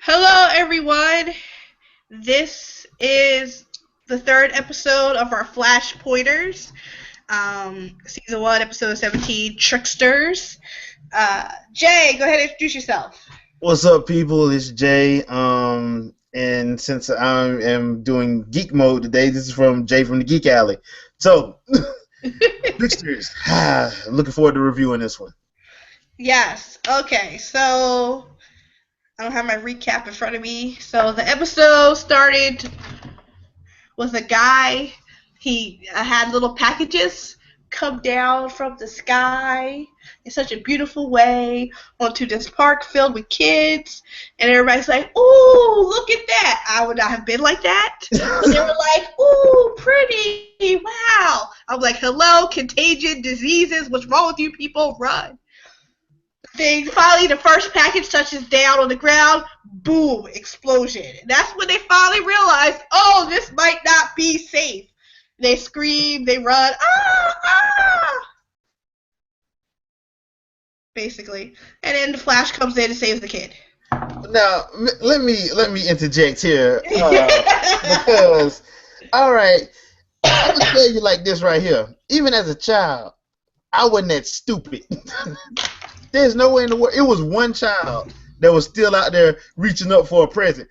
Hello, everyone. This is the third episode of our Flash Pointers, season 1, episode 17, Tricksters. Jay, go ahead and introduce yourself. What's up, people? It's Jay. And since I am doing geek mode today, this is from Jay from the Geek Alley. So, Tricksters. Looking forward to reviewing this one. Yes. Okay. So I don't have my recap in front of me. So the episode started with a guy. He had little packages come down from the sky in such a beautiful way onto this park filled with kids, and everybody's like, "Ooh, look at that!" I would not have been like that. But they were like, "Ooh, pretty! Wow!" I'm like, "Hello, contagion diseases. What's wrong with you people? Run!" They finally, the first package touches down on the ground. Boom! Explosion. And that's when they finally realize, oh, this might not be safe. They scream, they run, ah, ah, basically. And then the Flash comes in and saves the kid. Now, let me interject here because, all right, I'm gonna tell you like this right here. Even as a child, I wasn't that stupid. There's no way in the world. It was one child that was still out there reaching up for a present.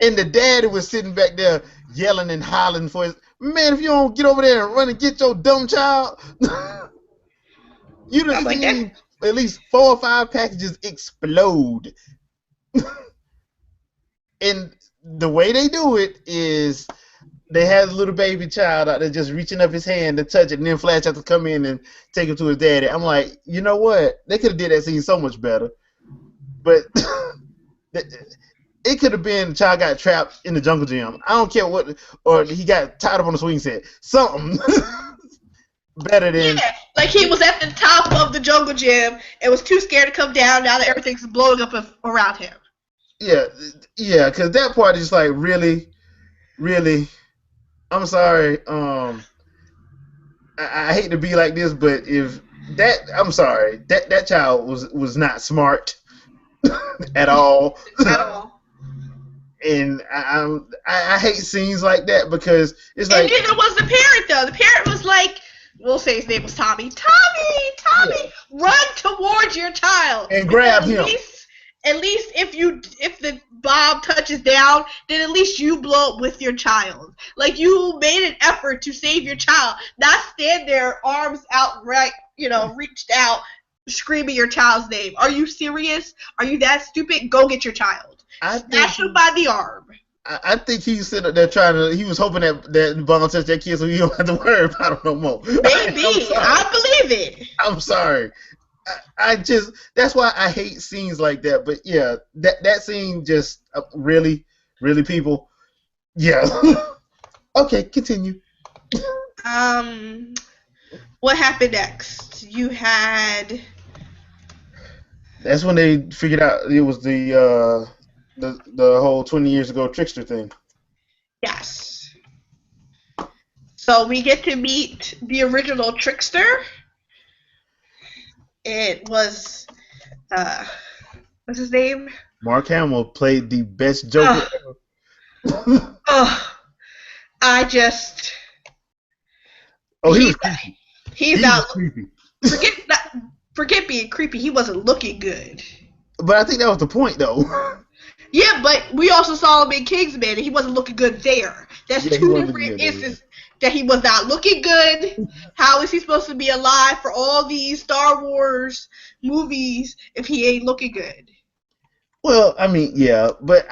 And the daddy was sitting back there yelling and hollering for his man. If you don't get over there and run and get your dumb child, you'd have Like seen at least 4 or 5 packages explode. And the way they do it is they have a little baby child out there just reaching up his hand to touch it, and then Flash has to come in and take him to his daddy. I'm like, you know what? They could have did that scene so much better. But it could have been the child got trapped in the jungle gym. I don't care what, or he got tied up on the swing set. Something better than. Yeah, like he was at the top of the jungle gym and was too scared to come down. Now that everything's blowing up around him. Yeah, because that part is like really. I'm sorry. I hate to be like this, but if that, I'm sorry. That child was not smart at all. At all. And I hate scenes like that because it's like. And neither was the parent though. The parent was like, we'll say his name was Tommy. Tommy, yeah. Run towards your child and grab him. At least if the bomb touches down, then at least you blow up with your child. Like you made an effort to save your child, not stand there arms out, right, reached out, screaming your child's name. Are you serious? Are you that stupid? Go get your child. Snatch him by the arm. I think he's sitting there he was hoping that the bomb touched that kid so he don't have to worry about him no more. Maybe. I believe it. I'm sorry. I just, that's why I hate scenes like that. But yeah, that scene just really people. Yeah. Okay, continue. What happened next? You had. That's when they figured out it was the whole 20 years ago Trickster thing. Yes. So we get to meet the original Trickster. It was, what's his name? Mark Hamill played the best Joker ever. I just. Oh, he was creepy. He's not creepy. Forget being creepy. He wasn't looking good. But I think that was the point, though. Yeah, but we also saw him in Kingsman, and he wasn't looking good there. That's two different instances that he was not looking good. How is he supposed to be alive for all these Star Wars movies if he ain't looking good? Well, I mean, yeah, but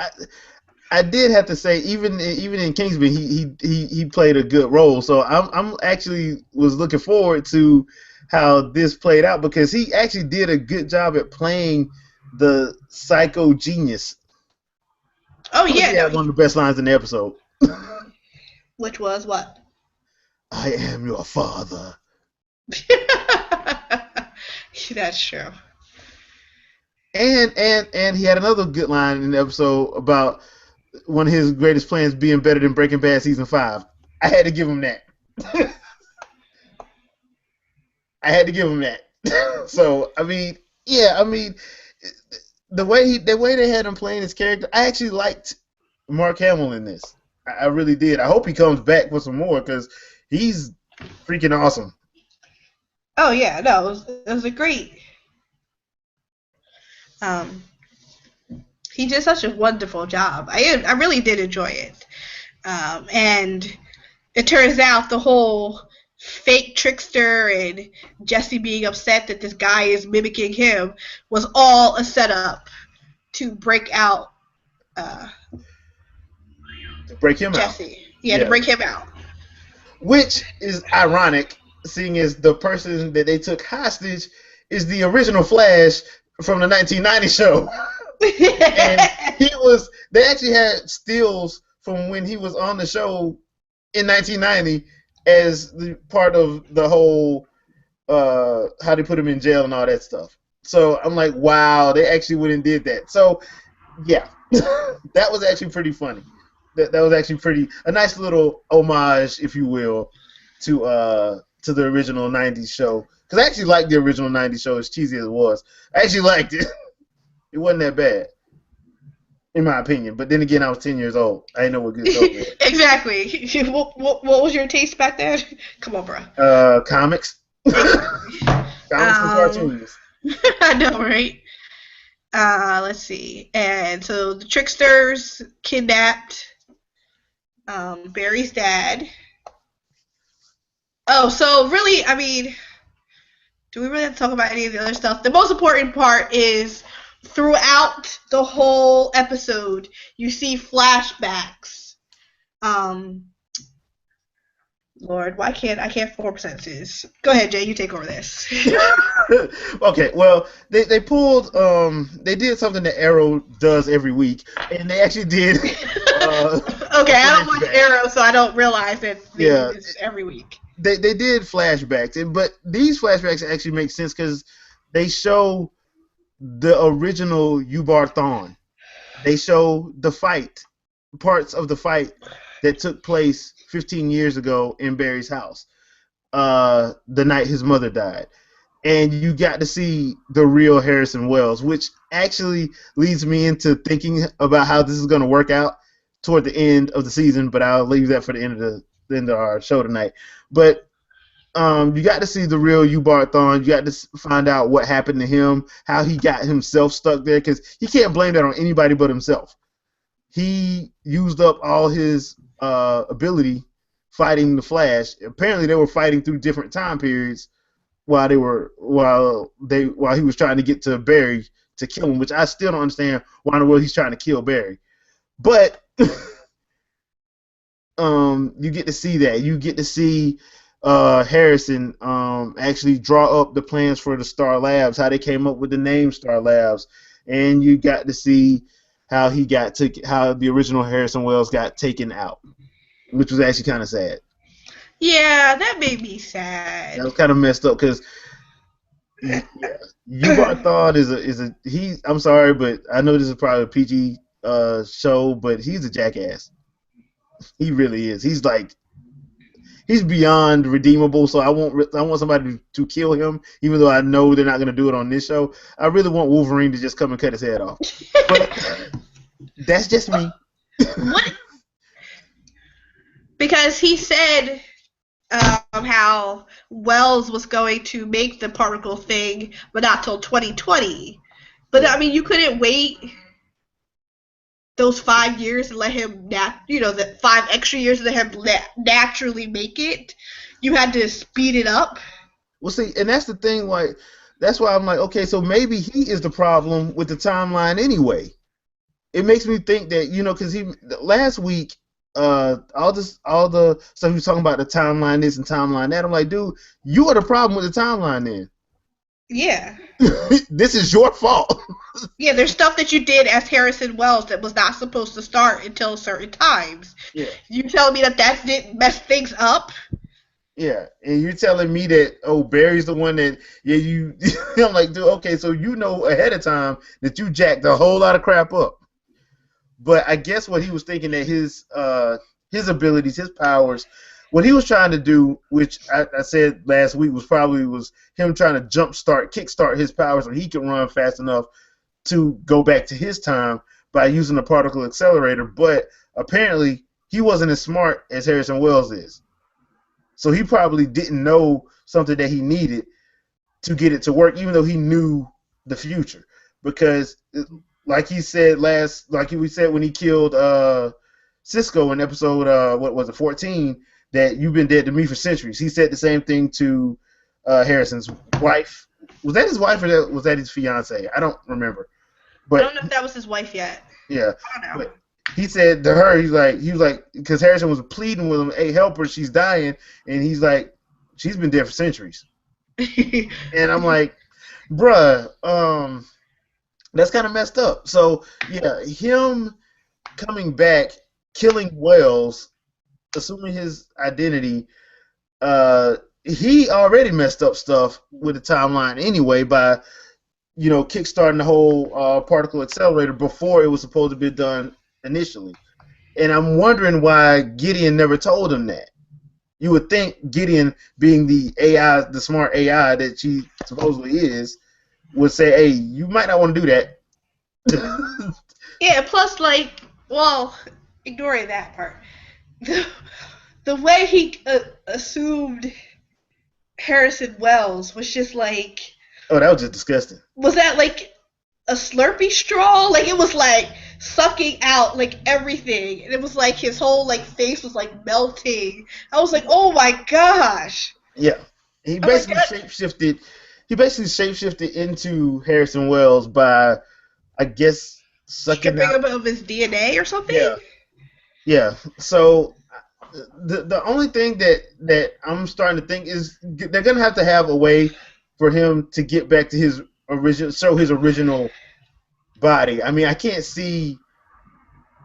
I did have to say, even in Kingsman, he played a good role. So I'm actually was looking forward to how this played out because he actually did a good job at playing the psycho genius. Oh yeah, he had one of the best lines in the episode. Which was what? I am your father. That's true. And he had another good line in the episode about one of his greatest plans being better than Breaking Bad season 5. I had to give him that. So I mean, yeah, I mean, the way they had him playing his character, I actually liked Mark Hamill in this. I really did. I hope he comes back for some more because he's freaking awesome. Oh yeah, no, it was a great. Um, he did such a wonderful job. I really did enjoy it. And it turns out the whole fake trickster and Jesse being upset that this guy is mimicking him was all a setup to break out To break him out. Jesse. Yeah, to Yeah. break him out. Which is ironic, seeing as the person that they took hostage is the original Flash from the 1990 show. And they actually had stills from when he was on the show in 1990 as the part of the whole how they put him in jail and all that stuff. So I'm like, wow, they actually went and did that. So yeah, that was actually pretty funny. That was actually a nice little homage, if you will, to the original 90s show. Because I actually liked the original 90s show, as cheesy as it was. I actually liked it. It wasn't that bad, in my opinion. But then again, I was 10 years old. I didn't know what good show was. Exactly. What was your taste back then? Come on, bro. Comics. Comics and cartoons. I know, right? Let's see. And so the Tricksters kidnapped Barry's dad. Oh, so really, I mean, do we really have to talk about any of the other stuff? The most important part is throughout the whole episode, you see flashbacks. Lord, why can't I can't form sentences? Go ahead, Jay. You take over this. Okay, well, they pulled they did something that Arrow does every week, and they actually did. Okay, I don't watch Arrow, so I don't realize that they do this every week. They did flashbacks, but these flashbacks actually make sense because they show the original Ubar Thawne. They show the fight, parts of the fight that took place 15 years ago in Barry's house, the night his mother died. And you got to see the real Harrison Wells, which actually leads me into thinking about how this is going to work out toward the end of the season, but I'll leave that for the end of our show tonight. But you got to see the real Ubar Thawne. You got to find out what happened to him, how he got himself stuck there, because he can't blame that on anybody but himself. He used up all his ability fighting the Flash. Apparently, they were fighting through different time periods while he was trying to get to Barry to kill him, which I still don't understand why in the world he's trying to kill Barry. But you get to see that. You get to see Harrison actually draw up the plans for the Star Labs, how they came up with the name Star Labs, and you got to see how how the original Harrison Wells got taken out, which was actually kind of sad. Yeah, that made me sad. That was kind of messed up because Ubar Thawne I'm sorry, but I know this is probably a PG show, but he's a jackass. He really is. He's beyond redeemable. So I want somebody to kill him, even though I know they're not going to do it on this show. I really want Wolverine to just come and cut his head off. But that's just me. What? Because he said how Wells was going to make the particle thing, but not till 2020. But I mean, you couldn't wait those 5 years and let him the 5 extra years to let him naturally make it. You had to speed it up. Well, see, and that's the thing. Like, that's why I'm like, okay, so maybe he is the problem with the timeline anyway. It makes me think that because last week. All the stuff he was talking about, the timeline this and timeline that. I'm like, dude, you are the problem with the timeline then. Yeah. This is your fault. Yeah, there's stuff that you did as Harrison Wells that was not supposed to start until certain times. Yeah. You telling me that didn't mess things up? Yeah, and you're telling me that Barry's the one that you. I'm like, dude, okay, so you know ahead of time that you jacked a whole lot of crap up. But I guess what he was thinking that his abilities, his powers, what he was trying to do, which I said last week was him trying to kickstart his powers so he could run fast enough to go back to his time by using the particle accelerator, but apparently he wasn't as smart as Harrison Wells is. So he probably didn't know something that he needed to get it to work, even though he knew the future. Because, like he said like we said when he killed Cisco in episode, what was it, 14, that you've been dead to me for centuries. He said the same thing to Harrison's wife. Was that his wife or was that his fiance? I don't remember. I But don't know if that was his wife yet. yeah, I don't know. but he said to her, he was like, because Harrison was pleading with him, "Hey, help her, she's dying," and he's like, "She's been dead for centuries." And I'm like, bruh, that's kind of messed up. So yeah, him coming back, killing Wells, assuming his identity, he already messed up stuff with the timeline anyway by kickstarting the whole particle accelerator before it was supposed to be done initially. And I'm wondering why Gideon never told him that. You would think Gideon, being the AI, the smart AI that she supposedly is, would say, "Hey, you might not want to do that." Yeah, plus, well, ignoring that part, the way he assumed Harrison Wells was just like, Oh, that was just disgusting. was that like a Slurpee straw? Like, it was like sucking out like everything, and it was like his whole like face was like melting. I was like, oh my gosh. Yeah, he basically shapeshifted. He basically shapeshifted into Harrison Wells by, I guess, sucking Stripping out. him of his DNA or something? Yeah, yeah. So the only thing that I'm starting to think is they're gonna have to have a way for him to get back to his original body. I mean, I can't see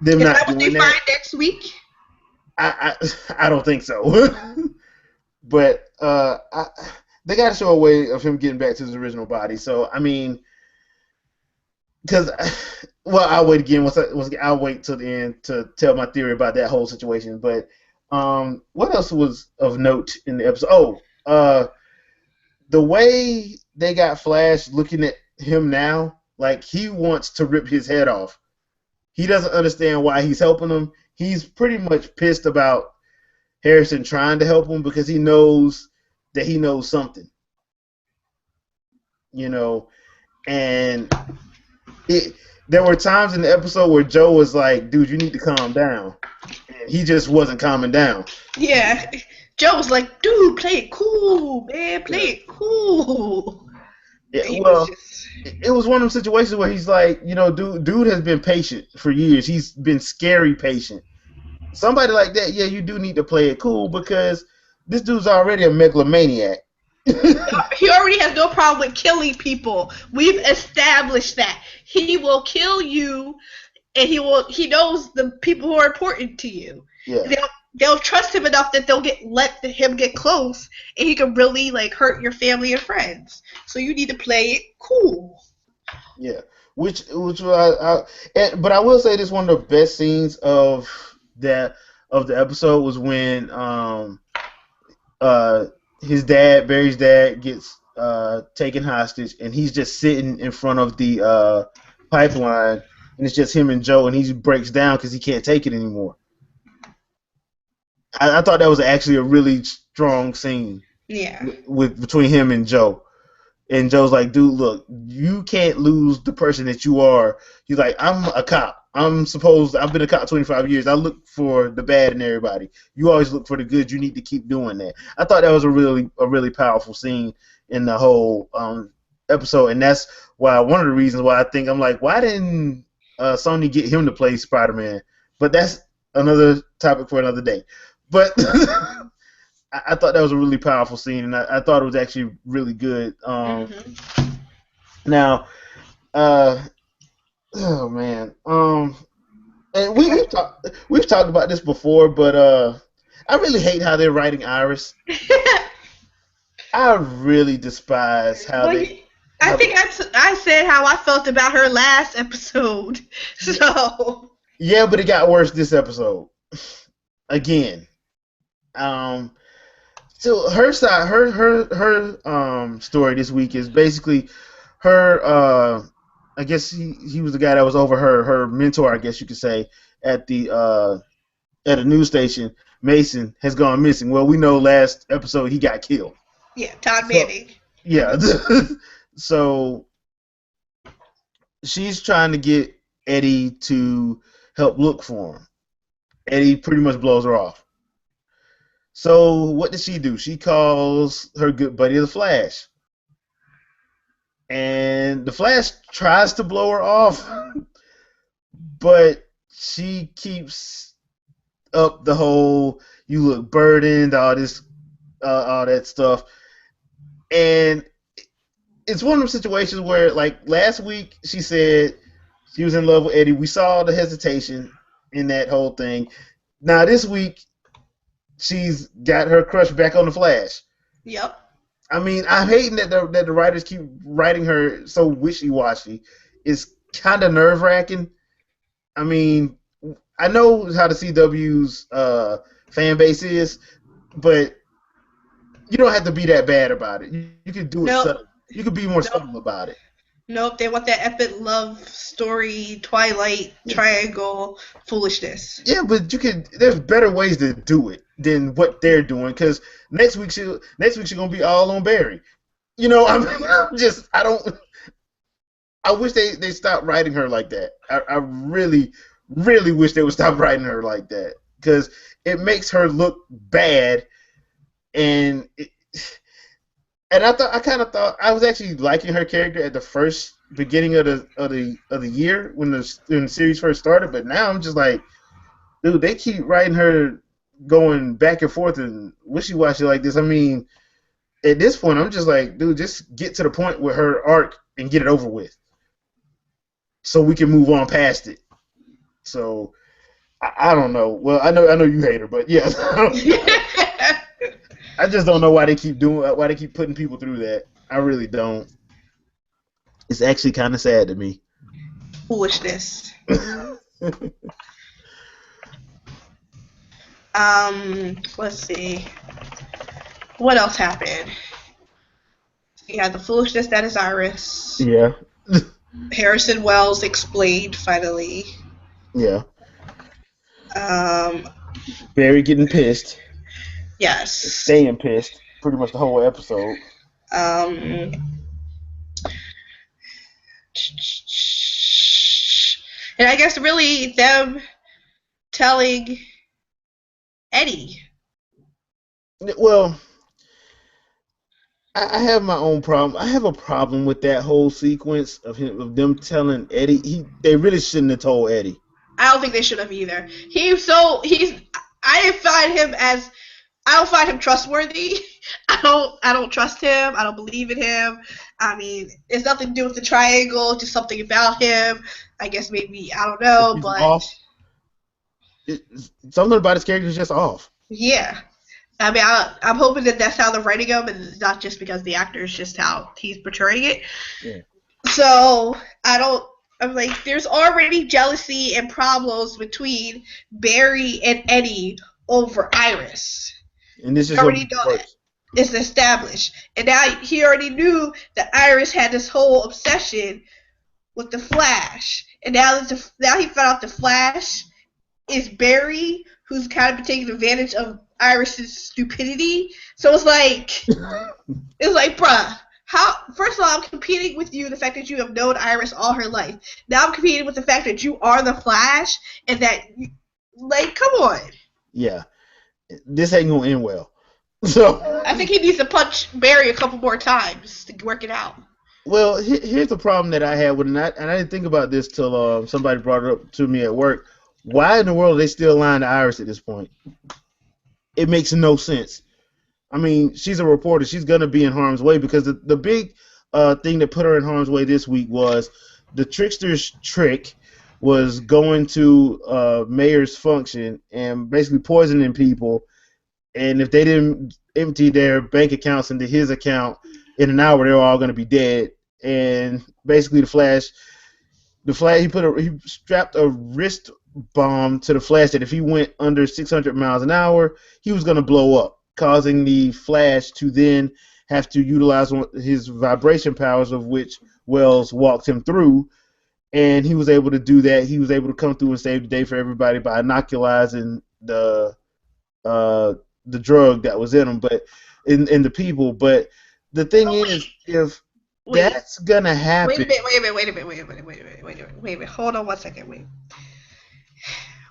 them Is not that what they doing that. find next week? I don't think so. But they got to show a way of him getting back to his original body. So I mean, because I'll wait again. I'll wait till the end to tell my theory about that whole situation. But what else was of note in the episode? The way they got Flash looking at him now, like he wants to rip his head off. He doesn't understand why he's helping him. He's pretty much pissed about Harrison trying to help him because he knows that he knows something. And there were times in the episode where Joe was like, "Dude, you need to calm down." And he just wasn't calming down. Yeah. Joe was like, "Dude, play it cool, man. Play it cool." Yeah, it was one of those situations where he's like, dude has been patient for years. He's been scary patient. Somebody like that, yeah, you do need to play it cool because this dude's already a megalomaniac. He already has no problem with killing people. We've established that. He will kill you, and he knows the people who are important to you. Yeah. They'll trust him enough that they'll let him get close, and he can really like hurt your family and friends. So you need to play it cool. Yeah, but I will say this, one of the best scenes of the episode was when Barry's dad gets taken hostage, and he's just sitting in front of the pipeline, and it's just him and Joe, and he breaks down because he can't take it anymore. I thought that was actually a really strong scene. Yeah. Between him and Joe. And Joe's like, "Dude, look, you can't lose the person that you are." He's like, "I'm a cop. I've been a cop 25 years. I look for the bad in everybody. You always look for the good. You need to keep doing that." I thought that was a really powerful scene in the whole episode, and that's why one of the reasons why I'm like, why didn't Sony get him to play Spider-Man? But that's another topic for another day. But I thought that was a really powerful scene, and I thought it was actually really good. Now, oh man, and we've talked about this before, but I really hate how they're writing Iris. I really despise how they. I think I said how I felt about her last episode. So. Yeah, but it got worse this episode. Again. So her side, her story this week is basically her I guess he was the guy that was over her mentor, I guess you could say, at a news station. Mason has gone missing. Well, we know last episode he got killed. Yeah, Todd So Manning. yeah, so she's trying to get Eddie to help look for him. Eddie pretty much blows her off. So what does she do? She calls her good buddy the Flash, and the Flash tries to blow her off, but she keeps up the whole "you look burdened," all that stuff, and it's one of those situations where, like last week, she said she was in love with Eddie. We saw the hesitation in that whole thing. Now this week, she's got her crush back on the Flash. Yep. I mean, I'm hating that the writers keep writing her so wishy-washy. It's kind of nerve-wracking. I mean, I know how the CW's fan base is, but you don't have to be that bad about it. You can do it subtle. You can be more subtle about it. Nope, they want that epic love story, Twilight triangle foolishness. Yeah, but there's better ways to do it than what they're doing. Because next week she's gonna be all on Barry. You know, I wish they stopped writing her like that. I really, really wish they would stop writing her like that because it makes her look bad, and I kind of thought I was actually liking her character at the first beginning of the year when the series first started, but now I'm just like, dude, they keep writing her going back and forth and wishy-washy like this. I mean, at this point, I'm just like, dude, just get to the point with her arc and get it over with, so we can move on past it. So I don't know. Well, I know you hate her, but yes. I just don't know why they keep putting people through that. I really don't. It's actually kind of sad to me. Foolishness. Let's see. What else happened? You had the foolishness that is Iris. Yeah. Harrison Wells explained finally. Yeah. Barry getting pissed. Yes. Staying pissed pretty much the whole episode. And I guess really them telling Eddie. Well, I have my own problem. I have a problem with that whole sequence of them telling Eddie. They really shouldn't have told Eddie. I don't think they should have either. I don't find him trustworthy. I don't trust him. I don't believe in him. I mean, it's nothing to do with the triangle, just something about him. I guess maybe, I don't know, He's but off. Something about his character is just off. Yeah. I mean, I'm hoping that that's how they're writing him, and it's not just because the actor is just how he's portraying it. Yeah. So, I'm like, there's already jealousy and problems between Barry and Eddie over Iris. And this is already know that. It's established. And now he already knew that Iris had this whole obsession with the Flash. And now he found out the Flash is Barry, who's kind of been taking advantage of Iris's stupidity. So it's like, bruh, first of all, I'm competing with you, the fact that you have known Iris all her life. Now I'm competing with the fact that you are the Flash, and that, come on. Yeah. This ain't gonna end well. So I think he needs to punch Barry a couple more times to work it out. Well, here's the problem that I had with it, and I didn't think about this till somebody brought it up to me at work. Why in the world are they still lying to Iris at this point? It makes no sense. I mean, she's a reporter. She's going to be in harm's way because the big thing that put her in harm's way this week was the Tricksters trick was going to mayor's function and basically poisoning people. And if they didn't empty their bank accounts into his account in an hour, they were all going to be dead. And basically, the Flash, he strapped a wrist bomb to the Flash that if he went under 600 miles an hour, he was going to blow up, causing the Flash to then have to utilize his vibration powers, of which Wells walked him through, and he was able to do that. He was able to come through and save the day for everybody by inoculizing uh, the drug that was in them, but in the people. But the thing Oh, is, if wait, that's gonna wait a happen, minute, wait a minute. Hold on one second, wait.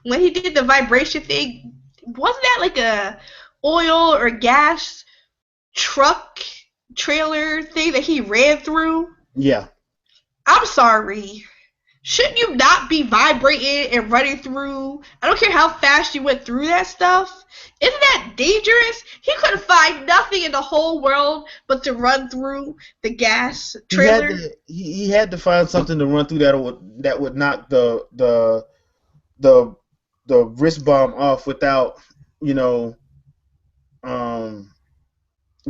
When he did the vibration thing, wasn't that like a oil or gas truck trailer thing that he ran through? yeah, I'm sorry. Shouldn't you not be vibrating and running through? I don't care how fast you went through that stuff. Isn't that dangerous? He couldn't find nothing in the whole world but to run through the gas trailer. he had to find something to run through that would knock the the wrist bomb off without you know um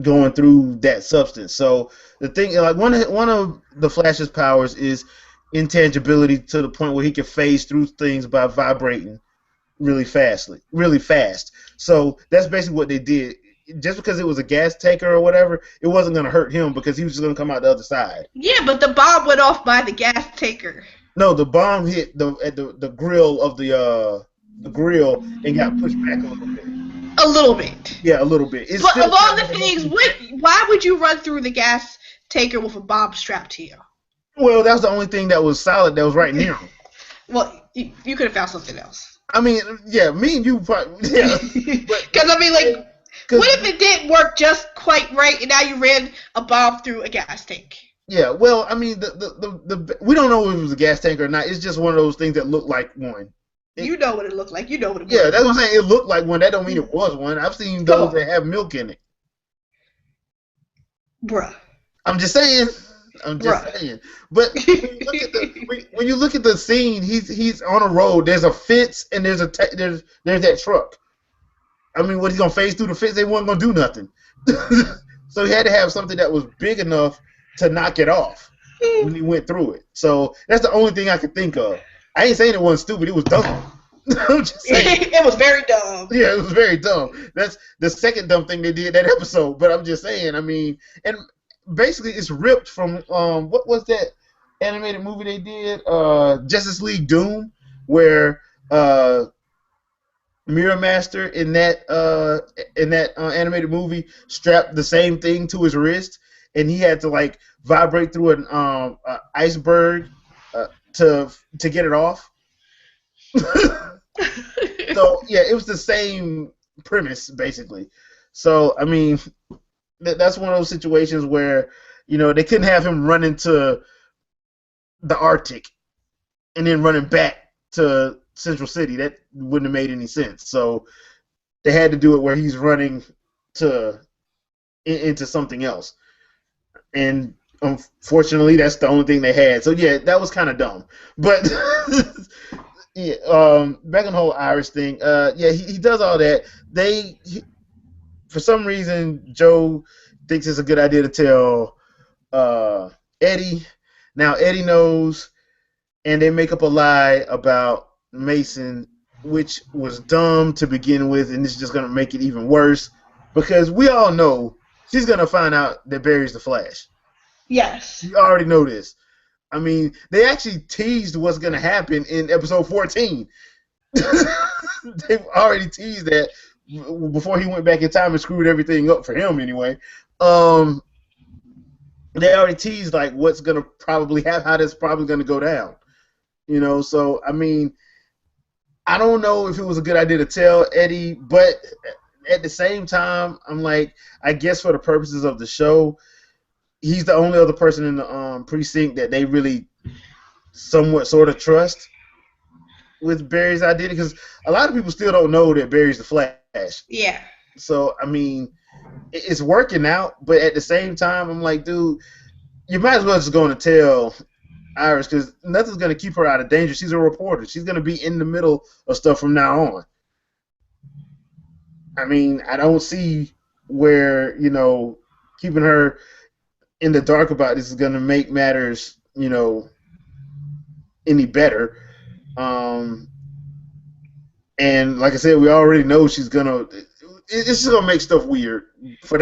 going through that substance. So the thing, like one of the Flash's powers is intangibility to the point where he can phase through things by vibrating really fast. So that's basically what they did. Just because it was a gas taker or whatever, it wasn't going to hurt him because he was just going to come out the other side. Yeah, but the bomb went off by the gas taker. No, the bomb hit the grill of the grill and got pushed back a little bit. A little bit. Yeah, a little bit. It's But still of all kind the of things, why would you run through the gas taker with a bomb strapped to you? well, that was the only thing that was solid that was right near him. Well, you could have found something else. I mean, yeah, me and you probably, yeah. Because, I mean, like, what if it didn't work just quite right and now you ran a bomb through a gas tank? Yeah, well, I mean, we don't know if it was a gas tank or not. It's just one of those things that looked like one. You know what it looked like. You know what it was. Yeah, that's what I'm saying. It looked like one. That don't mean it was one. I've seen those that have milk in it. Bruh. I'm just saying. But when you look at the scene, he's on a road. There's a fence and there's that truck. I mean, what, he's gonna phase through the fence? They weren't gonna do nothing. So he had to have something that was big enough to knock it off when he went through it. So that's the only thing I could think of. I ain't saying it wasn't stupid. It was dumb. I'm just saying. It was very dumb. Yeah, it was very dumb. That's the second dumb thing they did that episode. But I'm just saying. I mean, and basically it's ripped from what was that animated movie they did? Justice League Doom, where Mirror Master in that animated movie strapped the same thing to his wrist, and he had to like vibrate through an iceberg to get it off. So yeah, it was the same premise basically. So I mean, that's one of those situations where they couldn't have him run into the Arctic and then running back to Central City. That wouldn't have made any sense. So they had to do it where he's running into something else. And unfortunately, that's the only thing they had. So yeah, that was kind of dumb. But yeah, back on the whole Irish thing. Yeah, he does all that. For some reason, Joe thinks it's a good idea to tell Eddie. Now Eddie knows, and they make up a lie about Mason, which was dumb to begin with, and it's just gonna make it even worse because we all know she's gonna find out that Barry's the Flash. Yes. You already know this. I mean, they actually teased what's gonna happen in episode 14. They've already teased that before he went back in time and screwed everything up for him anyway. They already teased like what's gonna probably happen, how that's probably gonna go down. So I mean, I don't know if it was a good idea to tell Eddie, but at the same time, I'm like, I guess for the purposes of the show, he's the only other person in the precinct that they really somewhat sort of trust with Barry's identity, because a lot of people still don't know that Barry's the Flash. Yeah. So I mean, it's working out, but at the same time, I'm like, dude, you might as well just go and tell Iris, because nothing's going to keep her out of danger. She's a reporter. She's going to be in the middle of stuff from now on. I mean, I don't see where, keeping her in the dark about this is going to make matters, any better. And like I said, we already know she's going to... It's just going to make stuff weird for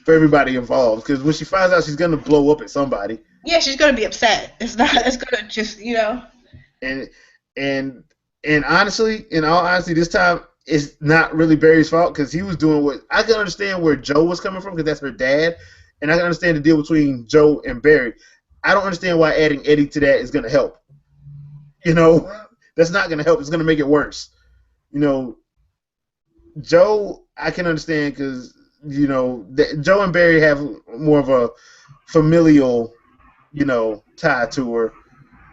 everybody involved, because when she finds out she's going to blow up at somebody. Yeah, she's gonna be upset. It's not. It's gonna just And and and honestly, in all honesty, this time it's not really Barry's fault because he was doing what I can understand where Joe was coming from because that's her dad, and I can understand the deal between Joe and Barry. I don't understand why adding Eddie to that is going to help. You know, that's not going to help. It's going to make it worse. You know, Joe, I can understand because Joe and Barry have more of a familial, tie to her,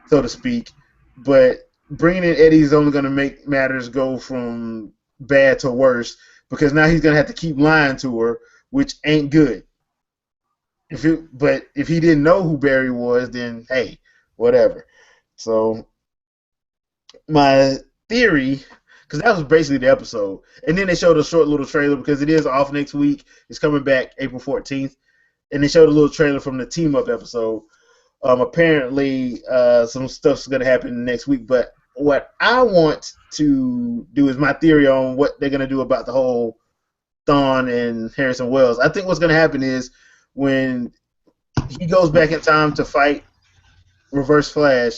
so to speak. But bringing in Eddie is only going to make matters go from bad to worse because now he's going to have to keep lying to her, which ain't good. But if he didn't know who Barry was, then hey, whatever. So my theory, because that was basically the episode, and then they showed a short little trailer because it is off next week. It's coming back April 14th, and they showed a little trailer from the team up episode. Apparently, some stuff's gonna happen next week. But what I want to do is my theory on what they're gonna do about the whole Thawne and Harrison Wells. I think what's gonna happen is when he goes back in time to fight Reverse Flash,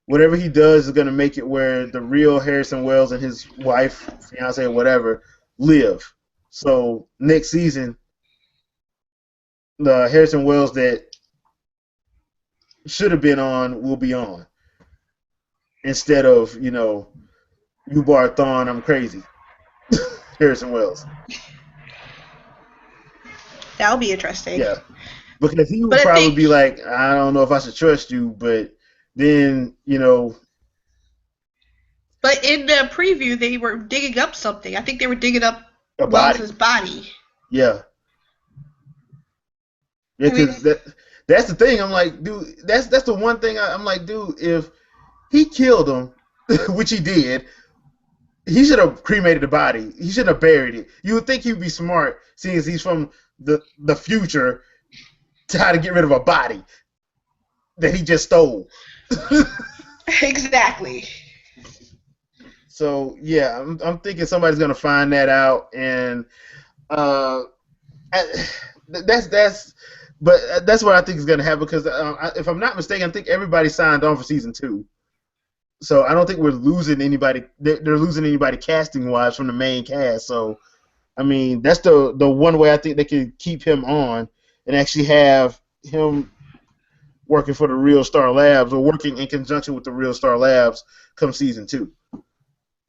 whatever he does is going to make it where the real Harrison Wells and his wife, fiance, or whatever, live. So next season, the Harrison Wells that should have been on will be on. Instead of, you bar Thawne, I'm crazy. Harrison Wells. That'll be interesting. Yeah. Because he would probably be like, I don't know if I should trust you, but then, But in the preview, they were digging up something. I think they were digging up Wells' body. Yeah. Yeah, because that's the thing. I'm like, dude, that's the one thing I'm like, dude, if he killed him, which he did, he should have cremated the body. He shouldn't have buried it. You would think he'd be smart, seeing as he's from the future, to how to get rid of a body that he just stole. Exactly. So yeah, I'm thinking somebody's gonna find that out, and that's what I think is gonna happen because if I'm not mistaken, I think everybody signed on for season 2. So I don't think we're losing anybody. They're losing anybody casting wise from the main cast. So I mean, that's the one way I think they can keep him on and actually have him working for the Real Star Labs or working in conjunction with the Real Star Labs come season 2.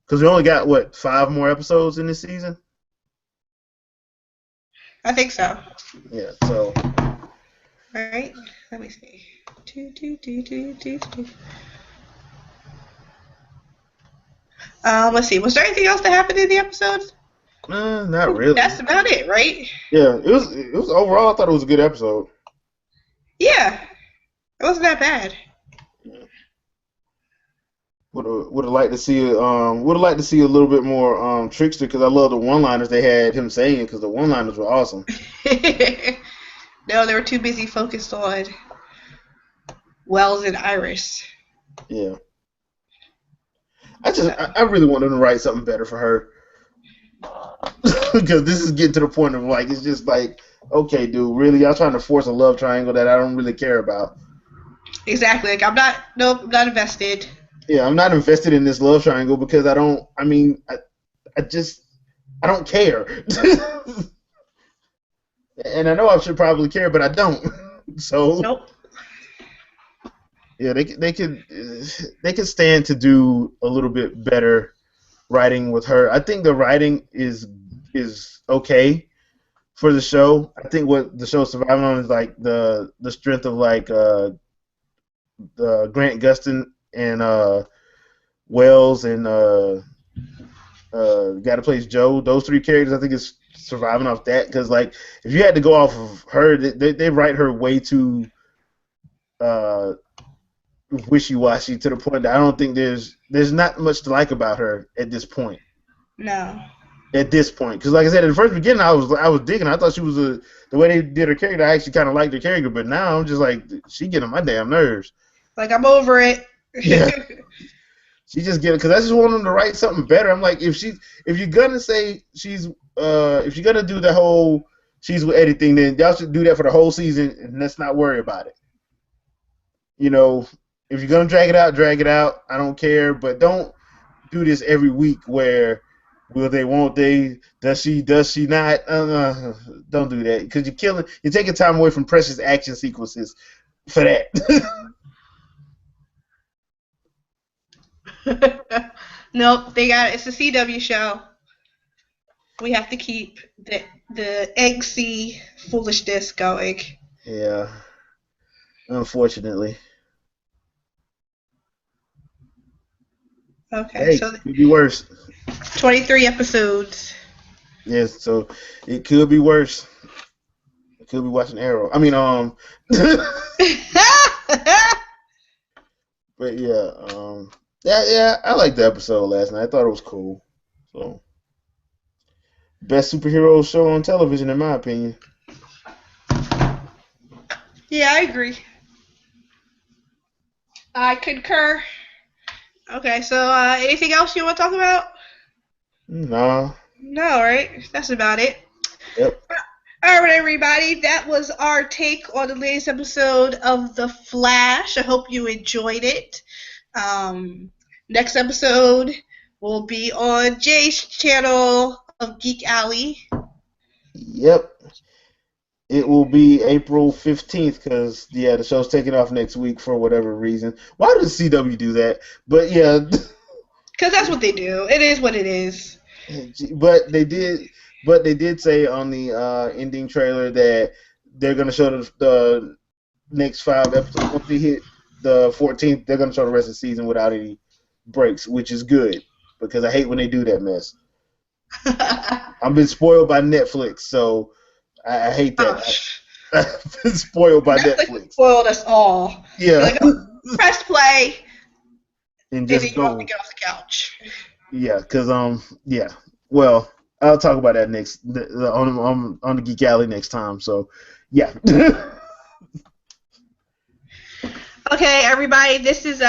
Because we only got, 5 more episodes in this season? I think so. Yeah, so. All right, let me see. Let's see. Was there anything else that happened in the episodes? Not really. That's about it, right? Yeah, it was overall. I thought it was a good episode. Yeah, it wasn't that bad. Would have liked to see a little bit more Trickster because I love the one-liners they had him saying because the one-liners were awesome. No, they were too busy focused on Wells and Iris. Yeah. I really want them to write something better for her. Because this is getting to the point of like it's just like, okay, dude, really, y'all trying to force a love triangle that I don't really care about. Exactly. Like I'm not invested. Yeah, I'm not invested in this love triangle because I don't care. And I know I should probably care, but I don't. So nope. Yeah, they could stand to do a little bit better writing with her. I think the writing is okay for the show. I think what the show's surviving on is like the strength of like the Grant Gustin and Wells and guy that plays Joe. Those 3 characters, I think, is surviving off that because like if you had to go off of her, they write her way too wishy-washy to the point that I don't think there's not much to like about her at this point. No. At this point, because like I said, at the first beginning, I was digging. I thought she was the way they did her character. I actually kind of liked her character, but now I'm just like she getting on my damn nerves. Like I'm over it. Yeah. She just get it because I just want them to write something better. I'm like, if you're gonna say if you're gonna do the whole she's with Eddie thing, then y'all should do that for the whole season and let's not worry about it. you know, if you're gonna drag it out, drag it out. I don't care, but don't do this every week where will they, won't they, does she not? Don't do that because you're taking time away from precious action sequences for that. Nope, they got it. It's a CW show. We have to keep the eggsy foolishness going. Yeah, unfortunately. Okay, Hey, so could be worse. 23 episodes. Yes, so it could be worse. It could be watching Arrow. I mean, but yeah, yeah, I liked the episode last night. I thought it was cool. So, best superhero show on television, in my opinion. Yeah, I agree. I concur. Okay, so anything else you want to talk about? Nah, No, right? That's about it. yep, All right, everybody. That was our take on the latest episode of The Flash. I hope you enjoyed it. Next episode will be on Jay's channel of Geek Alley. yep. It will be April 15th because yeah, the show's taking off next week for whatever reason. Why does CW do that? But yeah, Because that's what they do. It is what it is. but they did say on the ending trailer that they're gonna show the next 5 episodes. Once they hit the 14th, they're gonna show the rest of the season without any breaks, which is good because I hate when they do that mess. I've been spoiled by Netflix, so I hate Oh, that. I've been spoiled by Netflix Netflix. spoiled us all. Yeah, Like, oh, press play, and and then just you have to go. get off the couch. Yeah, cause yeah. Well, I'll talk about that next on the Geek Alley next time. So, yeah. Okay, everybody, this is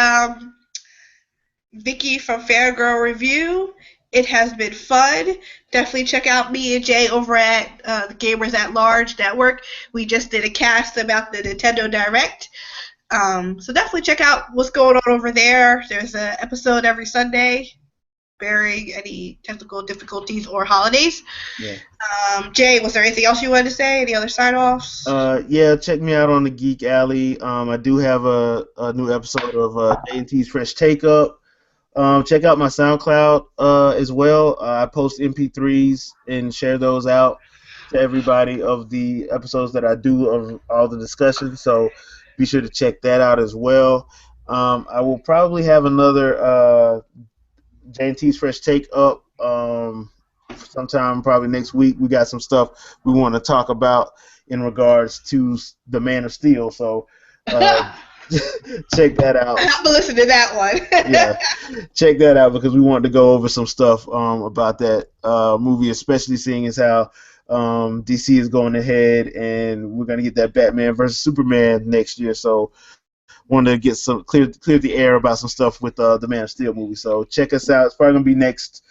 Vicky from Fair Girl Review. It has been fun. Definitely check out me and Jay over at the Gamers at Large Network. We just did a cast about the Nintendo Direct. So definitely check out what's going on over there. There's an episode every Sunday, bearing any technical difficulties or holidays. Yeah. Jay, was there anything else you wanted to say? Any other sign-offs? Yeah. Check me out on the Geek Alley. I do have a new episode of J&T's Fresh Take Up. Check out my SoundCloud as well. I post MP3s and share those out to everybody of the episodes that I do of all the discussions. So be sure to check that out as well. I will probably have another J&T's Fresh Take Up sometime probably next week. We got some stuff we want to talk about in regards to the Man of Steel. So check that out. I'm gonna listen to that one. Yeah, check that out because we wanted to go over some stuff about that movie, especially seeing as how DC is going ahead and we're gonna get that Batman versus Superman next year. So wanted to get some clear the air about some stuff with the Man of Steel movie. So check us out. It's probably gonna be next.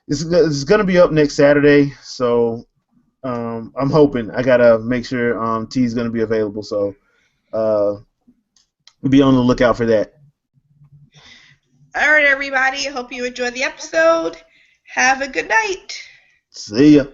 It's gonna be up next Saturday. So I'm hoping. I gotta make sure T's gonna be available. So be on the lookout for that. All right, everybody. I hope you enjoyed the episode. Have a good night. See ya.